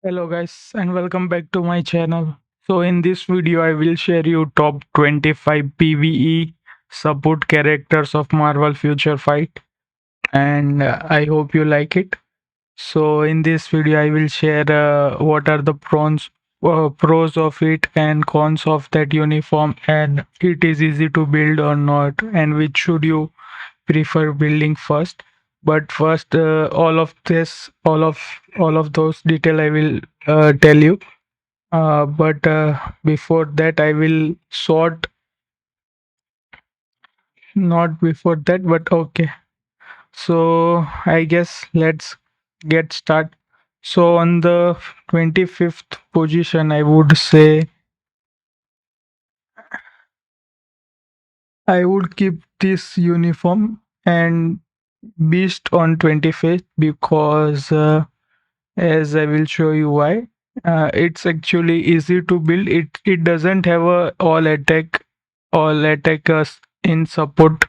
Hello guys and welcome back to my channel. So in this video I will share you top 25 PvE support characters of Marvel Future Fight and I hope you like it. So in this video I will share what are the pros of it and cons of that uniform, and it is easy to build or not, and which should you prefer building first. But first, all of those detail I will tell you. But before that, I will sort. Not before that, but okay. So I guess let's get start. So on the 25th position, I would keep this uniform and Beast on 25th because as I will show you why. It's actually easy to build. It doesn't have a all attackers in support,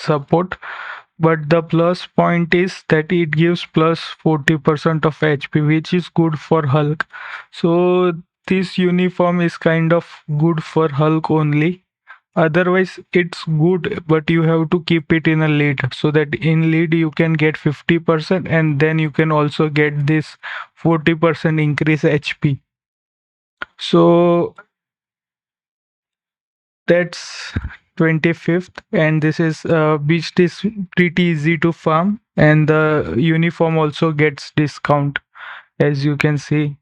but the plus point is that it gives plus 40% of HP, which is good for Hulk. So this uniform is kind of good for Hulk only. Otherwise, it's good, but you have to keep it in a lead so that in lead you can get 50% and then you can also get this 40% increase HP. So that's 25th, and this is Beast is pretty easy to farm, and the uniform also gets discount as you can see.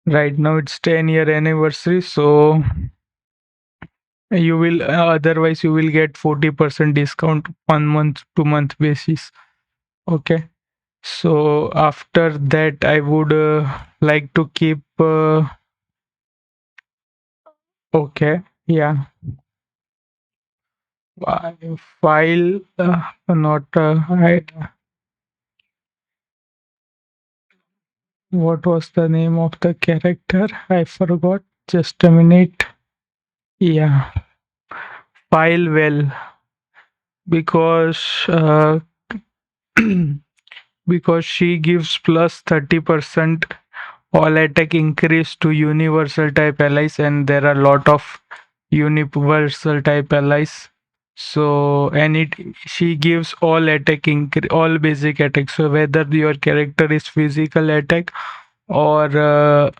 Right now it's 10-year anniversary, so you will otherwise you will get 40% discount on month to month basis. Okay. So after that, I would like to keep. Okay, yeah, file. Not. What was the name of the character? I forgot. Just a minute. Yeah, file well because because she gives plus 30% all attack increase to universal type allies, and there are a lot of universal type allies. So and it she gives all all basic attack. So whether your character is physical attack or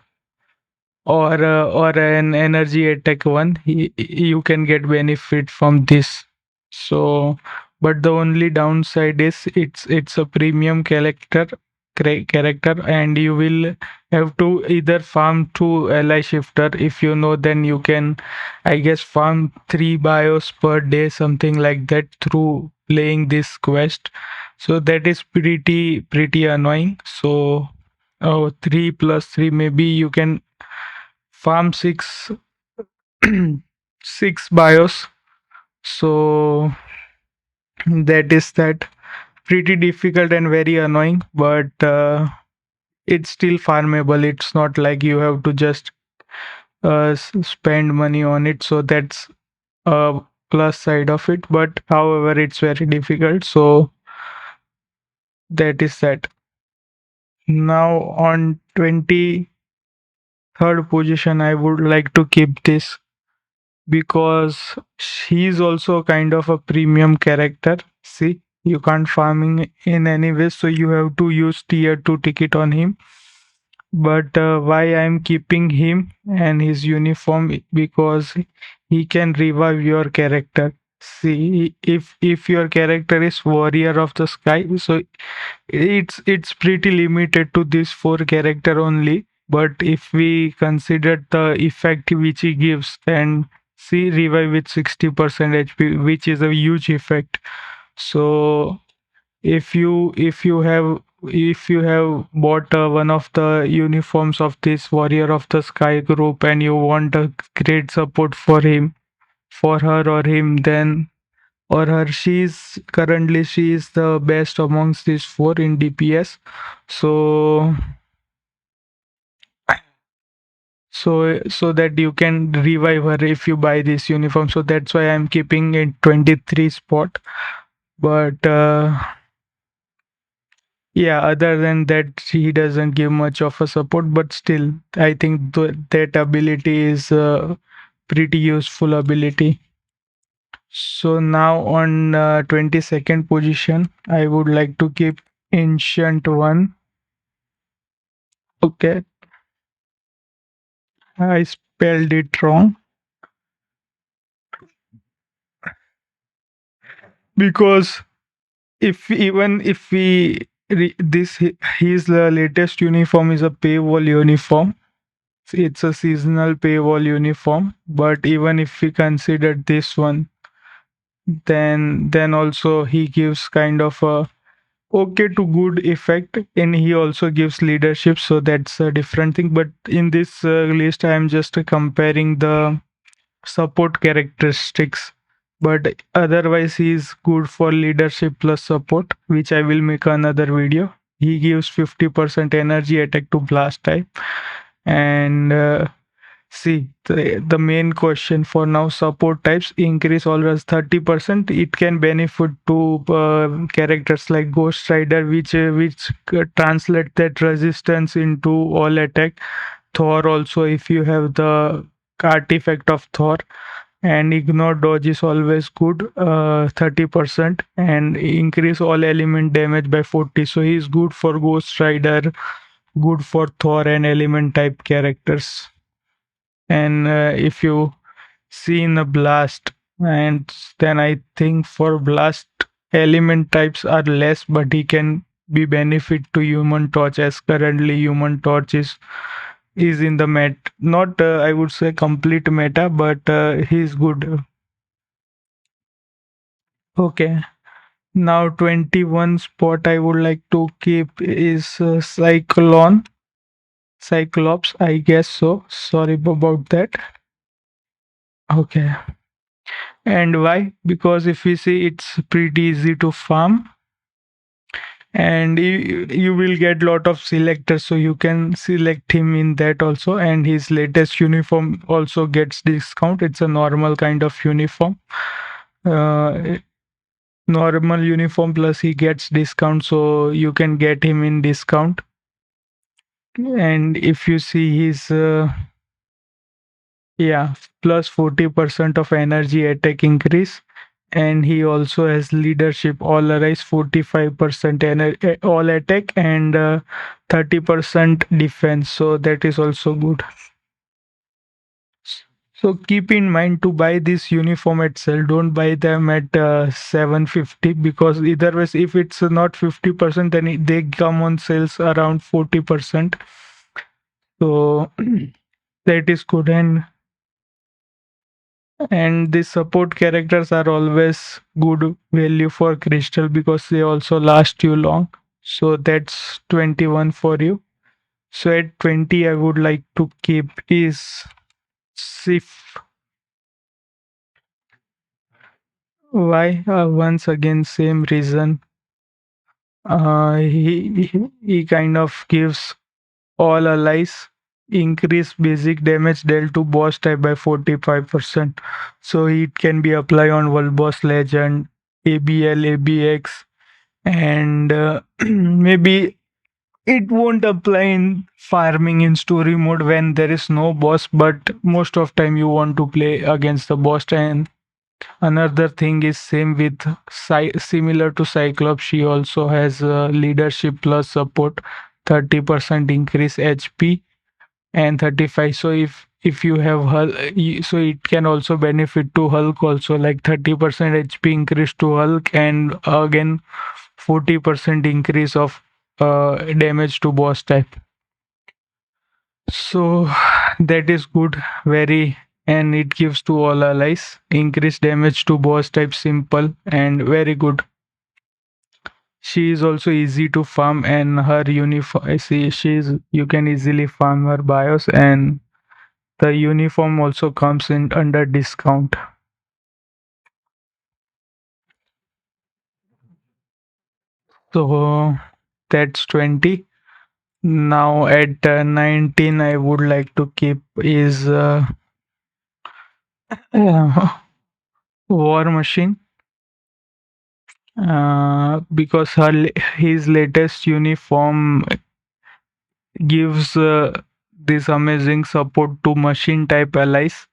or an energy attack one, you can get benefit from this. So but the only downside is it's a premium character, and you will have to either farm two ally shifter. If you know, then you can, I guess, farm 3 bios per day, something like that, through playing this quest. So that is pretty annoying. So 3 plus 3, maybe you can farm six bios. So that is that. Pretty difficult and very annoying, but it's still farmable. It's not like you have to just spend money on it. So that's a plus side of it. But however, it's very difficult. So that is that. Now on 23rd position, I would like to keep this because he's also kind of a premium character. See, you can't farming in any way, so you have to use tier 2 ticket on him. But why I'm keeping him and his uniform? Because he can revive your character. See, if your character is warrior of the sky, so it's pretty limited to this four character only. But if we consider the effect which he gives, and see, revive with 60% HP, which is a huge effect. So if you have bought one of the uniforms of this warrior of the sky group and you want a great support for him, for her or him, then or her, she is the best amongst these four in DPS. So so that you can revive her if you buy this uniform. So that's why I'm keeping it 23 spot. But Yeah, other than that, he doesn't give much of a support, but still, I think that ability is a pretty useful ability. So now on 22nd position, I would like to keep Ancient One. Okay, I spelled it wrong because if even if we this his latest uniform is a paywall uniform. It's a seasonal paywall uniform, but even if we consider this one, then also he gives kind of a okay to good effect, and he also gives leadership, so that's a different thing. But in this list I am just comparing the support characteristics, but otherwise he is good for leadership plus support, which I will make another video. He gives 50% energy attack to blast type, and see, the main question for now, support types increase always 30%. It can benefit to characters like Ghost Rider, which translate that resistance into all attack. Thor also, if you have the artifact of Thor, and ignore dodge is always good, 30%, and increase all element damage by 40. So he's good for Ghost Rider, good for Thor and element type characters. And if you see in a blast, and then I think for blast element types are less, but he can be benefit to human torch, as currently human torch is in the met, not I would say complete meta, but he's good. Okay, now 21 spot I would like to keep is Cyclops, I guess so, sorry about that. Okay. And why? Because if we see, it's pretty easy to farm, and you will get lot of selectors, so you can select him in that also. And his latest uniform also gets discount. It's a normal kind of uniform. Uh, Normal uniform plus he gets discount, so you can get him in discount. And if you see his yeah, plus 40% of energy attack increase. And he also has leadership, all arise 45% all attack, and 30% defense. So that is also good. So keep in mind to buy this uniform at sale. Don't buy them at 750, because either ways, if it's not 50%, then they come on sales around 40%. So that is good. And the support characters are always good value for crystal, because they also last you long. So that's 21 for you. So at 20 I would like to keep is Sif. Why? Once again, same reason. He kind of gives all allies increase basic damage dealt to boss type by 45%. So it can be applied on world boss legend, ABL, ABX, and maybe it won't apply in farming in story mode when there is no boss, but most of time you want to play against the boss. And another thing is same with similar to Cyclops, she also has leadership plus support, 30% increase HP and 35. So if you have Hulk, so it can also benefit to Hulk also, like 30% HP increase to Hulk, and again 40% increase of damage to boss type. So that is good, very, and it gives to all allies increase damage to boss type, simple and very good. She is also easy to farm, and her uniform, I see, she's, you can easily farm her bios, and the uniform also comes in under discount. So that's 20. Now at 19 I would like to keep is War Machine. because his latest uniform gives this amazing support to machine type allies,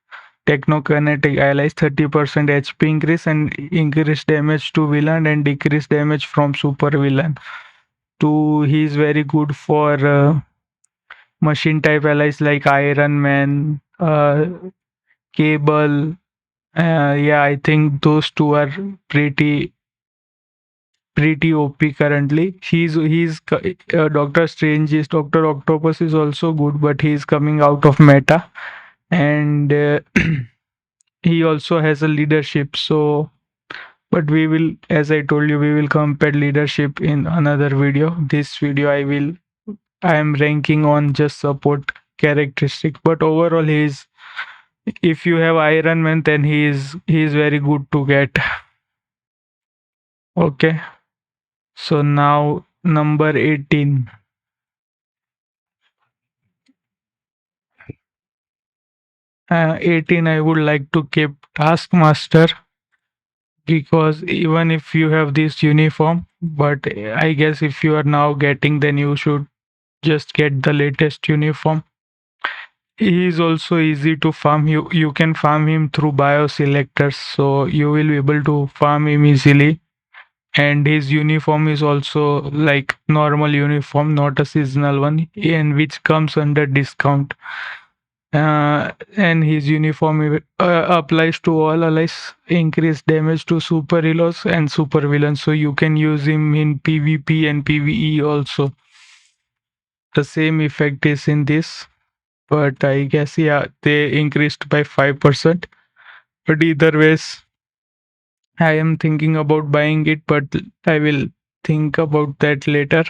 technokinetic allies, 30% HP increase and increase damage to villain and decrease damage from super villain. He is very good for machine type allies like Iron Man, Cable. Yeah, I think those two are pretty OP currently. Doctor Strange is Doctor Octopus is also good, but he's coming out of meta, and he also has a leadership. So, but we will, as I told you, we will compare leadership in another video. This video, I am ranking on just support characteristic, but overall, if you have Iron Man, then he is very good to get. Okay, so now number 18. 18, I would like to keep Taskmaster because even if you have this uniform, but I guess if you are now getting, then you should just get the latest uniform. He is also easy to farm. You can farm him through bio selectors, so you will be able to farm him easily. And his uniform is also like normal uniform, not a seasonal one, and which comes under discount. And his uniform applies to all allies, increase damage to super heroes and super villains. So you can use him in PvP and PvE also. The same effect is in this, but I guess yeah, they increased by 5%. But either ways, I am thinking about buying it, but I will think about that later.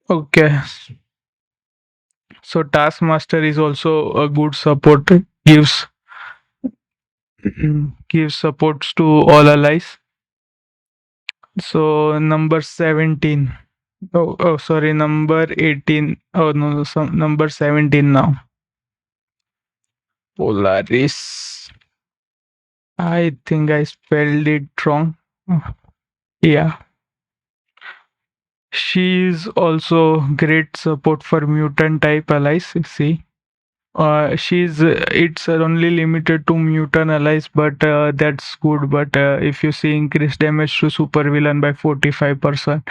Okay, so Taskmaster is also a good support. Gives supports to all allies. So number 17. Oh, sorry, number 18. Oh no, number 17 now. Polaris. I think I spelled it wrong. Yeah. She is also great support for mutant type allies. See, it's only limited to mutant allies, but that's good. But if you see increased damage to supervillain by 45%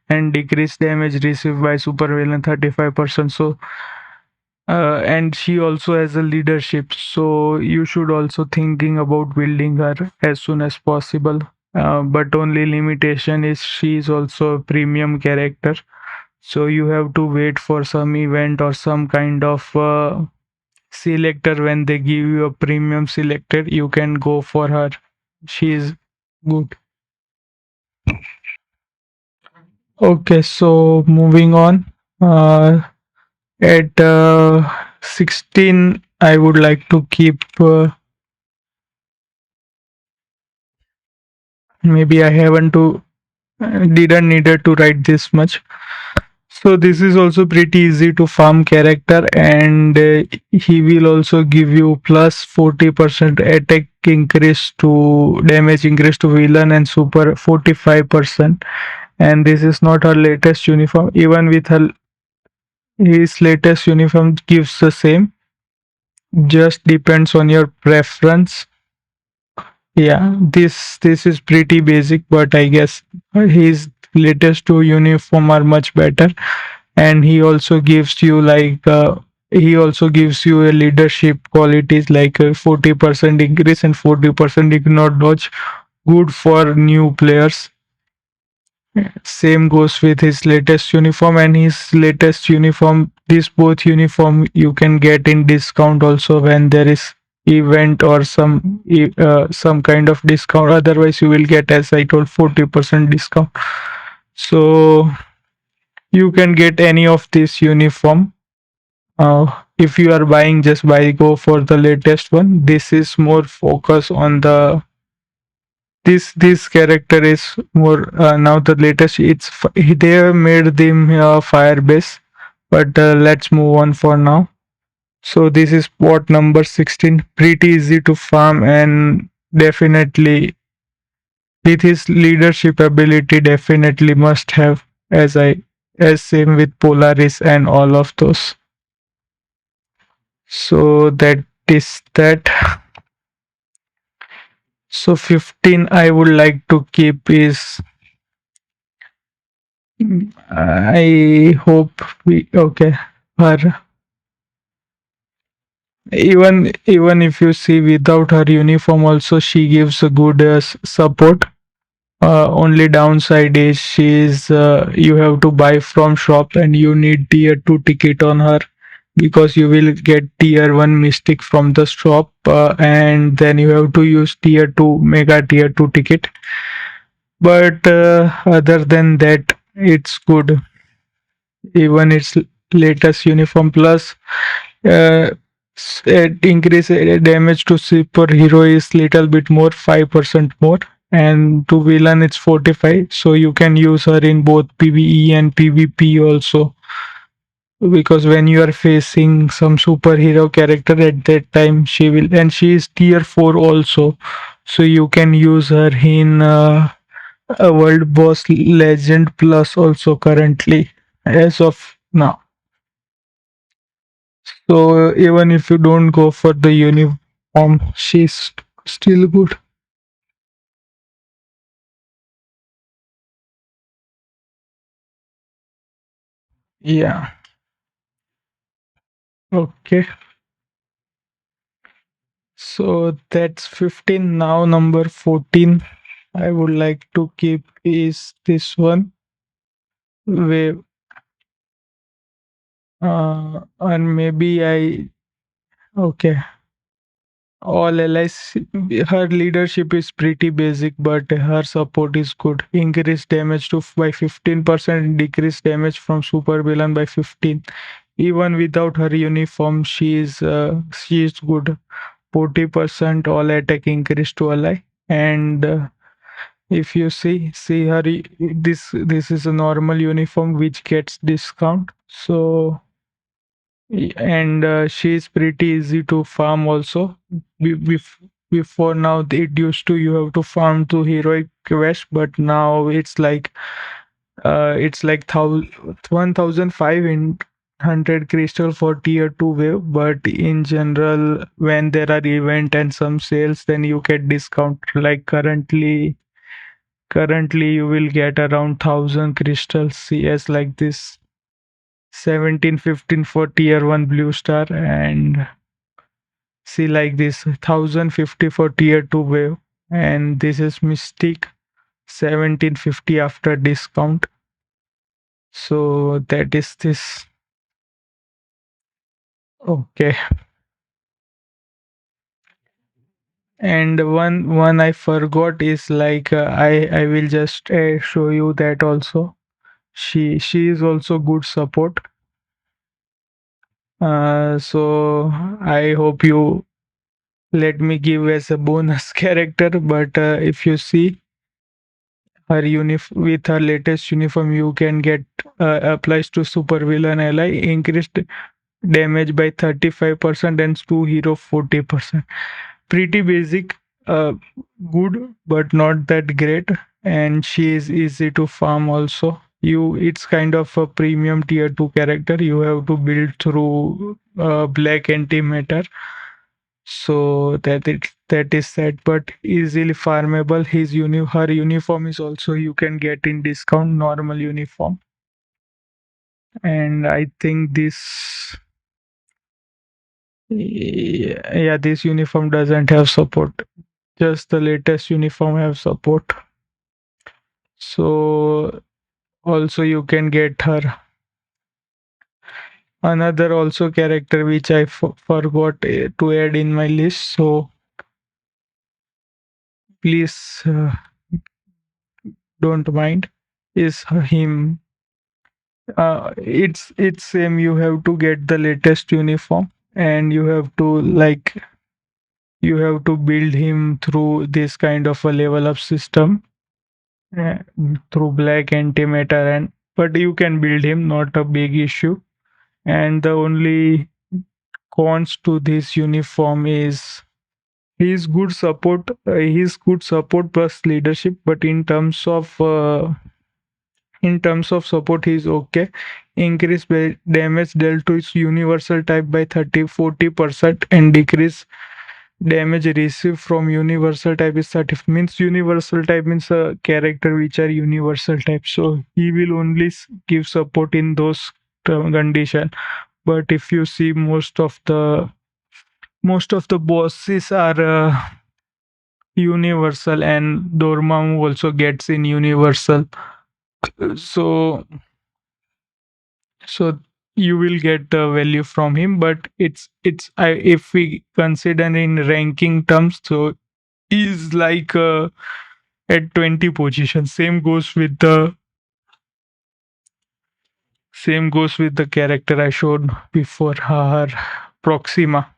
and decreased damage received by supervillain 35%. So and she also has a leadership, so you should also thinking about building her as soon as possible. But only limitation is she is also a premium character, so you have to wait for some event or some kind of selector. When they give you a premium selector, you can go for her. She is good. Okay, so moving on. At 16, I would like to keep. Maybe I haven't to didn't needed to write this much. So this is also pretty easy to farm character, and he will also give you plus 40% attack increase to damage increase to villain and super 45%. And this is not her latest uniform. Even with her his latest uniform gives the same. Just depends on your preference. Yeah, this is pretty basic, but I guess his latest two uniform are much better, and he also gives you a leadership qualities like a 40% increase and 40% ignore dodge, good for new players. Same goes with his latest uniform and his latest uniform. These both uniform you can get in discount also when there is event or some kind of discount. Otherwise, you will get, as I told, 40% discount. So you can get any of this uniform. If you are buying, just go for the latest one. This is more focus on the this character is more now the latest. They have made them fire base, but let's move on for now. So this is spot number 16. Pretty easy to farm and definitely with his leadership ability definitely must have, as same with Polaris and all of those. So that is that. So 15 I would like to keep is, I hope we okay her. Even if you see without her uniform also she gives a good support. Only downside is she's you have to buy from shop and you need tier 2 ticket on her, because you will get tier 1 mystic from the shop, and then you have to use tier 2 mega tier 2 ticket. But other than that it's good. Even its latest uniform plus it increase damage to superhero is little bit more, 5% more, and to villain it's 45, so you can use her in both PvE and PvP also, because when you are facing some superhero character at that time she will, and she is tier 4 also, so you can use her in a world boss legend plus also currently as of now. So even if you don't go for the uniform, she's still good. Yeah. Okay. So that's 15. Now number 14 I would like to keep is this one. Wave. And maybe I, okay. All allies, her leadership is pretty basic, but her support is good. Increase damage to by 15% and decrease damage from super villain by 15. Even without her uniform, she is good. 40% all attack increase to ally. And if you see her, this is a normal uniform which gets discount. So and she is pretty easy to farm also. Before now it used to you have to farm to heroic quest, but now it's like 1500 crystal for tier 2 wave, but in general when there are event and some sales then you get discount, like currently you will get around 1000 crystals CS like this, 1715 for tier 1 blue star, and see like this 1050 for tier 2 wave, and this is mystic 1750 after discount. So that is this. Okay. And one I forgot is like I will just show you that also. She is also good support. So I hope you let me give as a bonus character, but if you see her with her latest uniform you can get applies to super villain ally, increased damage by 35% and to hero 40%. Pretty basic, uh, good but not that great, and she is easy to farm also. It's kind of a premium tier 2 character, you have to build through black antimatter, so that is that, but easily farmable. Her uniform is also you can get in discount, normal uniform. And I think this, yeah, this uniform doesn't have support, just the latest uniform have support. So also you can get her another also character which I forgot to add in my list, so please don't mind, is him. It's same, you have to get the latest uniform and you have to build him through this kind of a level up system, uh, through black antimatter, and but you can build him, not a big issue. And the only cons to this uniform is He's good support. He's good support plus leadership, but in terms of support, he's okay. Increase damage dealt to its universal type by 30-40%, and decrease damage received from universal type is 30. Means universal type means a character which are universal type. So he will only give support in those condition. But if you see most of the bosses are universal, and Dormammu also gets in universal. So so you will get the value from him, but if we consider in ranking terms, so is like at 20 position. Same goes with the character I showed before, her Proxima.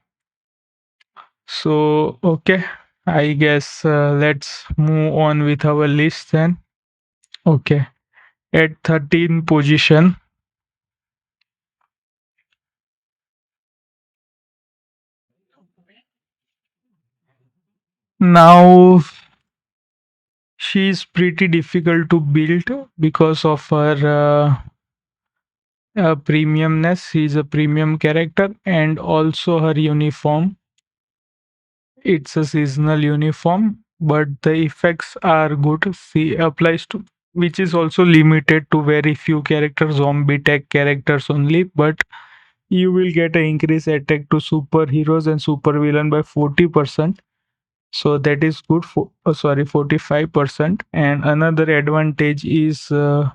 So okay, I guess let's move on with our list then. Okay, at 13 position. Now she's pretty difficult to build because of her premiumness. She's a premium character, and also her uniform. It's a seasonal uniform, but the effects are good. She applies to, which is also limited to very few characters, zombie tech characters only. But you will get an increased attack to superheroes and supervillain by 40%. So that is good for, sorry, 45%. And another advantage is uh,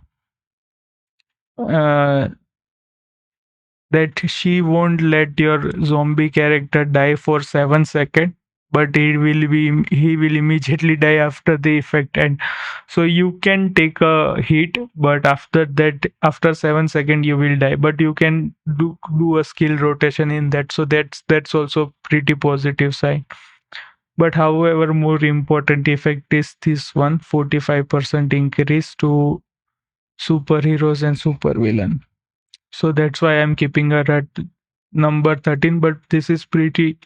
that she won't let your zombie character die for 7 seconds, but he will immediately die after the effect. And so you can take a hit, but after that, after 7 seconds you will die, but you can do a skill rotation in that. So that's also pretty positive sign. But however, more important effect is this one, 45% increase to superheroes and supervillain. So that's why I'm keeping her at number 13. But this is pretty.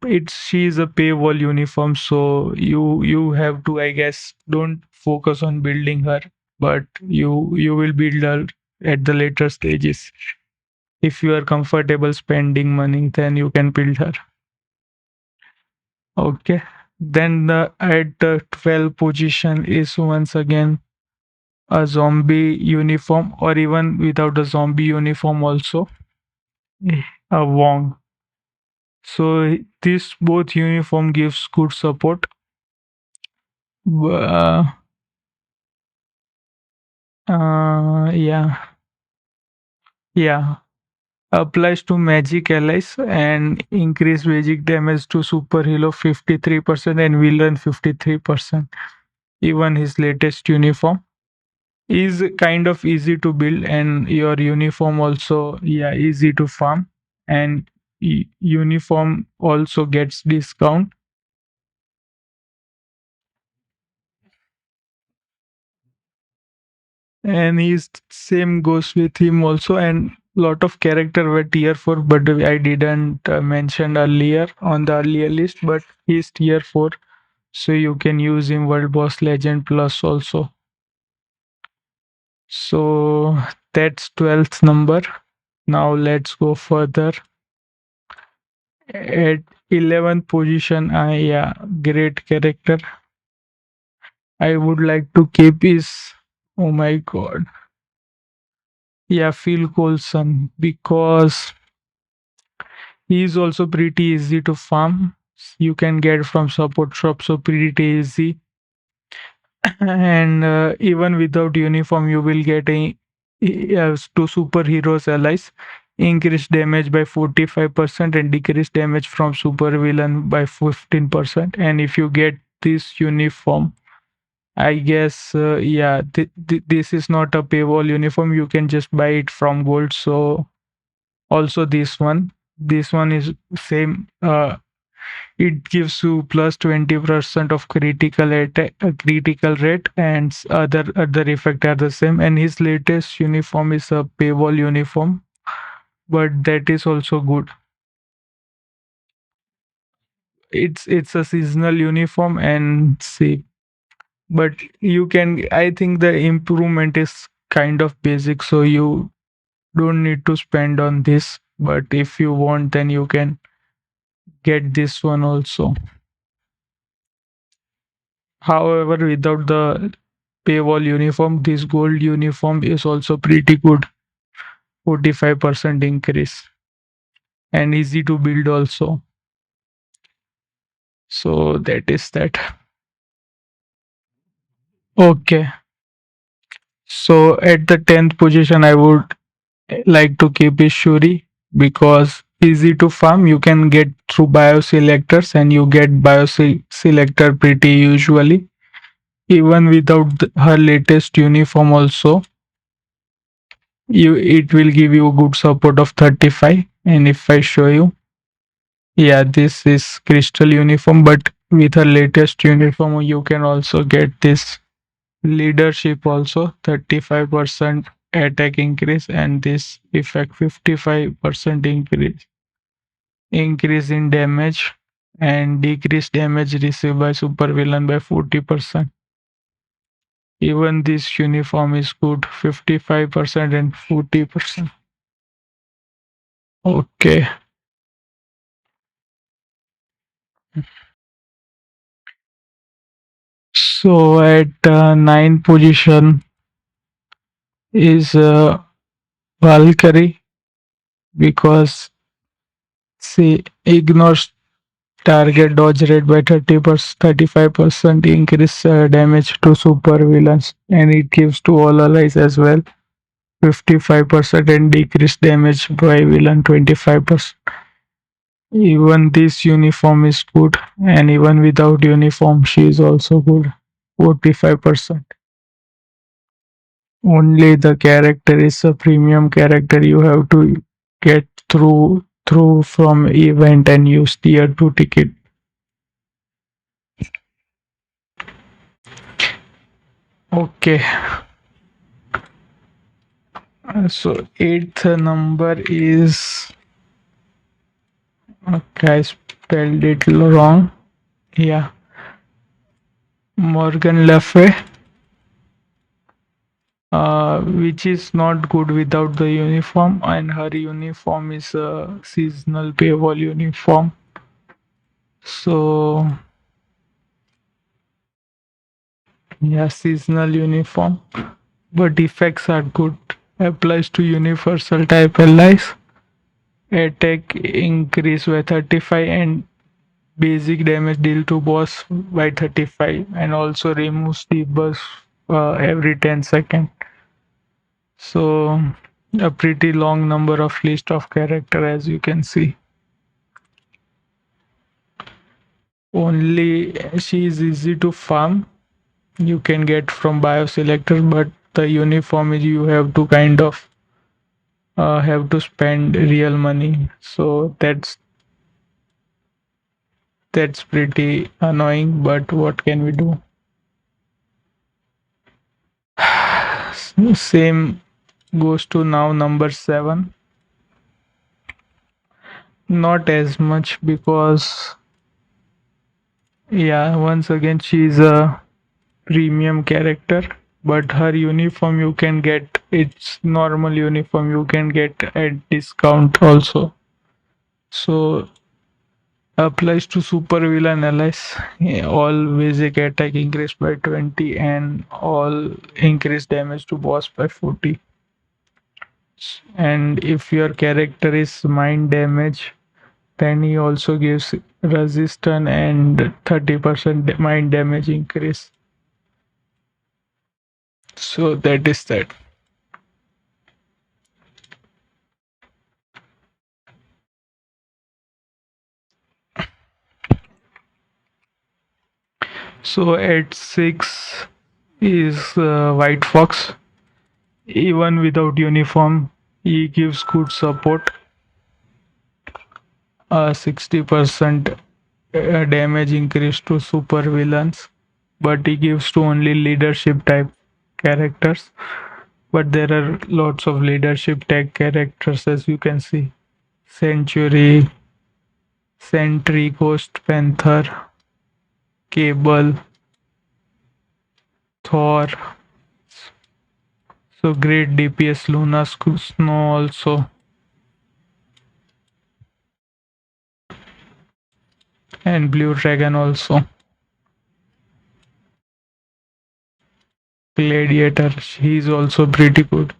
It's she is a paywall uniform, so you have to, I guess, don't focus on building her, but you will build her at the later stages. If you are comfortable spending money, then you can build her. Okay. Then at the 12 position is once again a zombie uniform, or even without a zombie uniform also, a Wong. So this both uniform gives good support. Uh, yeah, yeah. Applies to magic allies and increase magic damage to superhero 53% and villain 53%. Even his latest uniform is kind of easy to build, and your uniform also, yeah, easy to farm. And uniform also gets discount. And his same goes with him also. And lot of character were tier 4, but I didn't mention earlier on the earlier list, but he's tier 4, so you can use him world boss legend plus also. So that's 12th number. Now let's go further. At 11th position, yeah, great character I would like to keep is, oh my god, yeah, Phil Coulson, because he is also pretty easy to farm. You can get from support shop, so pretty easy. And even without uniform, you will get two superheroes allies. Increase damage by 45% and decrease damage from supervillain by 15%. And if you get this uniform, I guess, yeah, this is not a paywall uniform. You can just buy it from gold. So also this one is same. It gives you plus 20% of critical rate, and other effect are the same. And his latest uniform is a paywall uniform, but that is also good. It's a seasonal uniform and see, but you can, I think the improvement is kind of basic, so you don't need to spend on this, but if you want then you can get this one also. However, without the paywall uniform, this gold uniform is also pretty good, 45% increase, and easy to build also. So that is that. Okay. So at the 10th position, I would like to keep is Shuri because easy to farm. You can get through bioselectors and you get bioselector pretty usually. Even without her latest uniform also, you it will give you a good support of 35. And if I show you, yeah, this is crystal uniform, but with her latest uniform, you can also get this leadership also 35% attack increase and this effect 55% increase in damage and decrease damage received by supervillain by 40%. Even this uniform is good, 55% and 40%. Okay. So at 9 position is Valkyrie because she ignores target dodge rate by 30%, 35% increase damage to super villains, and it gives to all allies as well 55% and decrease damage by villain 25%. Even this uniform is good, and even without uniform, she is also good, 45%. Only the character is a premium character. You have to get through from event and use tier 2 ticket. Okay. So eighth number is, okay, I spelled it wrong. Yeah, Morgan Le Fay, which is not good without the uniform, and her uniform is a seasonal paywall uniform. So yeah, seasonal uniform, but effects are good. Applies to universal type allies. Attack increase by 35 and basic damage deal to boss by 35 and also removes debuffs every 10 seconds. So a pretty long number of list of character as you can see. Only she is easy to farm. You can get from bioselector, but the uniform is you have to kind of have to spend real money. So that's pretty annoying, but what can we do? Same goes to now number 7. Not as much because, yeah, once again, she's a premium character, but her uniform you can get, it's normal uniform you can get at discount also. So applies to super villain allies. Yeah, all basic attack increased by 20 and all increased damage to boss by 40. And if your character is mind damage, then he also gives resistance and 30% mind damage increase. So that is that. So at 6 is White Fox. Even without uniform, he gives good support. 60% damage increase to super villains, but he gives to only leadership type characters. But there are lots of leadership type characters as you can see. Century, Sentry, Ghost Panther, Cable, Thor. So great DPS Luna Snow also, and Blue Dragon also. Gladiator, he's also pretty good.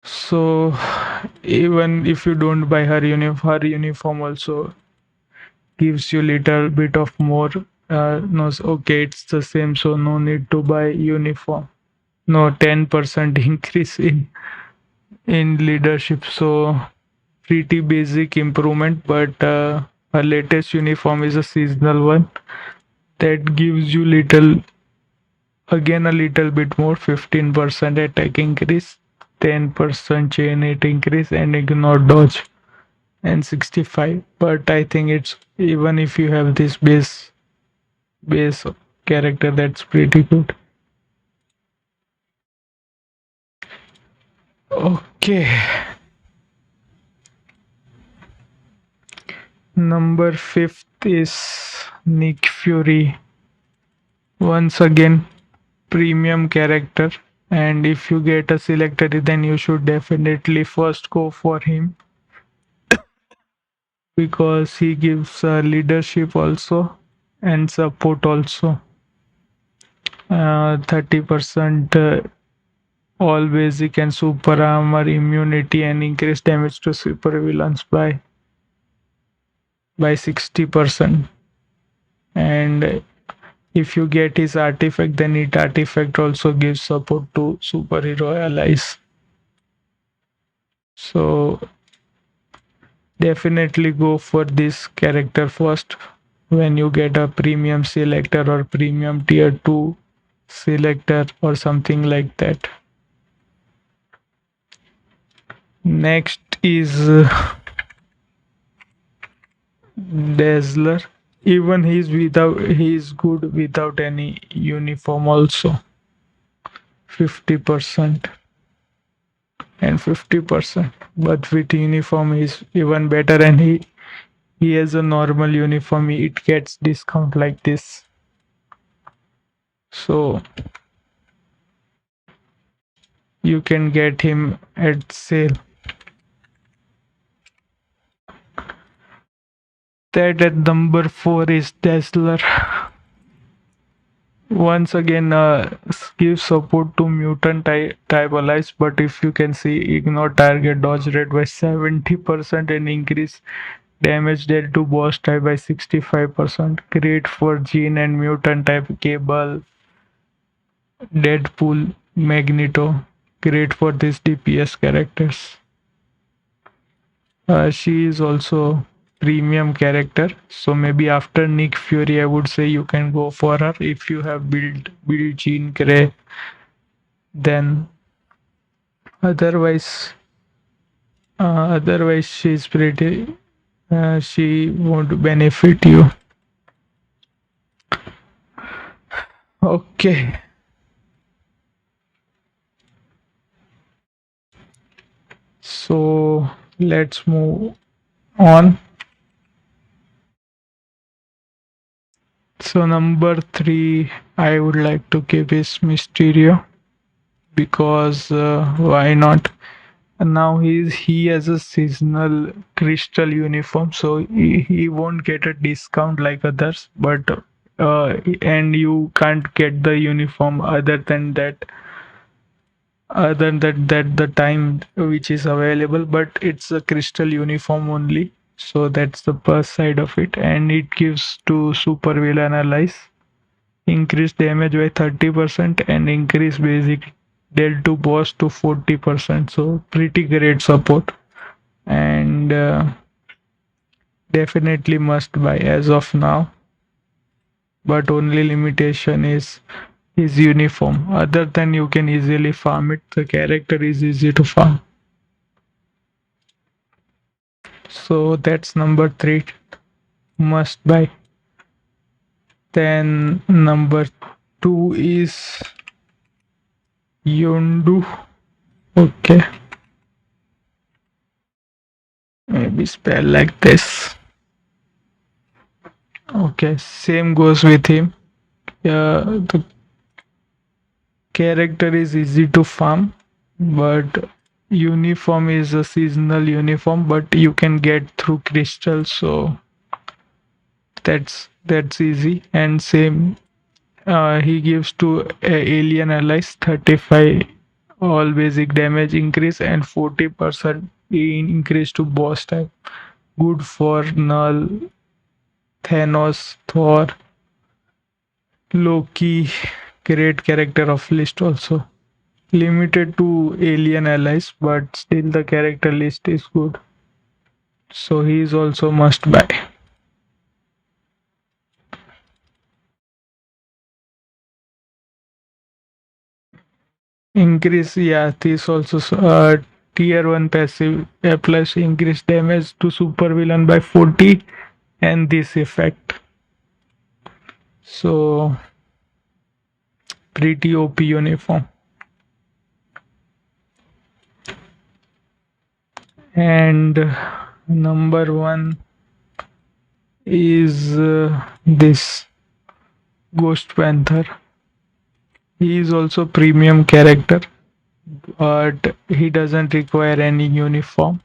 So even if you don't buy her uniform also gives you little bit of more. No, okay, it's the same, so no need to buy uniform. No, 10% increase in leadership. So pretty basic improvement, but her latest uniform is a seasonal one that gives you little, again a little bit more, 15% attack increase, 10% chain hit increase, and ignore dodge, and 65. But I think it's, even if you have this base character, that's pretty good. Okay, number fifth is Nick Fury. Once again, premium character, and if you get a selected, then you should definitely first go for him because he gives leadership also and support also. 30% all basic and super armor, immunity, and increased damage to super villains by 60%. And if you get his artifact, then it artifact also gives support to superhero allies. So definitely go for this character first when you get a premium selector or premium tier 2 selector or something like that. Next is Dazzler. Even he's good without any uniform also. 50% and 50. But with uniform he's even better, and he has a normal uniform, it gets discount like this. So you can get him at sale. That at number 4 is Dazzler. Once again, give support to mutant type allies, but if you can see, ignore target dodge rate by 70% and increase damage dealt to boss type by 65%. Great for gene and mutant type Cable, Deadpool, Magneto. Great for these DPS characters. She is also premium character, so maybe after Nick Fury I would say you can go for her if you have build Jean Grey. Then otherwise otherwise she's pretty, she won't benefit you. Okay, so let's move on. So number 3 I would like to give is Mysterio, because why not? And now he has a seasonal crystal uniform, so he won't get a discount like others. But and you can't get the uniform other than that the time which is available. But it's a crystal uniform only, so that's the plus side of it. And it gives to super villain allies increase damage by 30% and increase basic dealt to boss to 40%. So pretty great support, and definitely must buy as of now. But only limitation is his uniform. Other than you can easily farm it. The character is easy to farm. So that's number 3, must buy. Then number 2 is Yondu. Okay. maybe spell like this. Okay, same goes with him. The character is easy to farm, but uniform is a seasonal uniform, but you can get through crystals, so that's easy. And same, he gives to alien allies 35 all basic damage increase and 40% increase to boss type. Good for Null, Thanos, Thor, Loki, great character of list also. Limited to alien allies, but still the character list is good. So he is also must buy. Increase, yeah, this also tier 1 passive applies increased damage to super villain by 40 and this effect. So pretty OP uniform. And number one is this Ghost Panther. He is also premium character, but he doesn't require any uniform.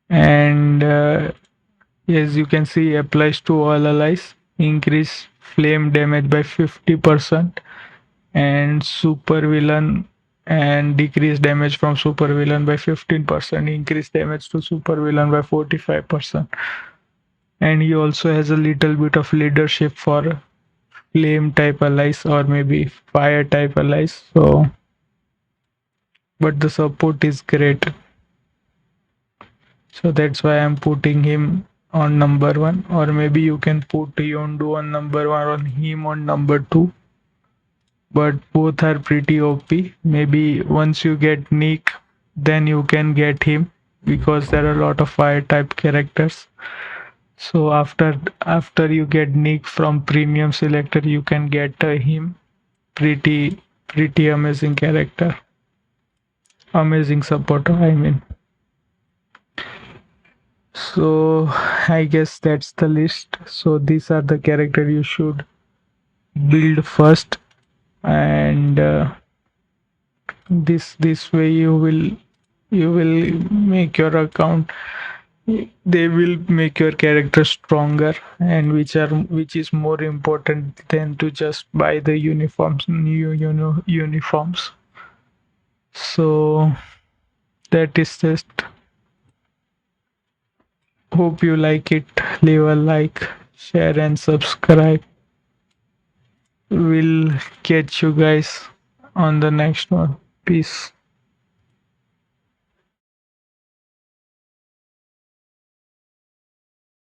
And as you can see, applies to all allies. Increase flame damage by 50% and super villain and decrease damage from super villain by 15%. Increase damage to super villain by 45%. And he also has a little bit of leadership for flame type allies or maybe fire type allies. So, but the support is great. So that's why I'm putting him on number one, or maybe you can put Yondu on number one or him on number two. But both are pretty OP. Maybe once you get Nick, then you can get him because there are a lot of fire type characters. So after you get Nick from premium selector, you can get him. Pretty amazing character. Amazing supporter, I mean. So I guess that's the list. So these are the character you should build first, and this way you will make your account, they will make your character stronger, and which is more important than to just buy the uniforms, new uniforms. So that is just, hope you like it. Leave a like, share and subscribe. We'll catch you guys on the next one. Peace.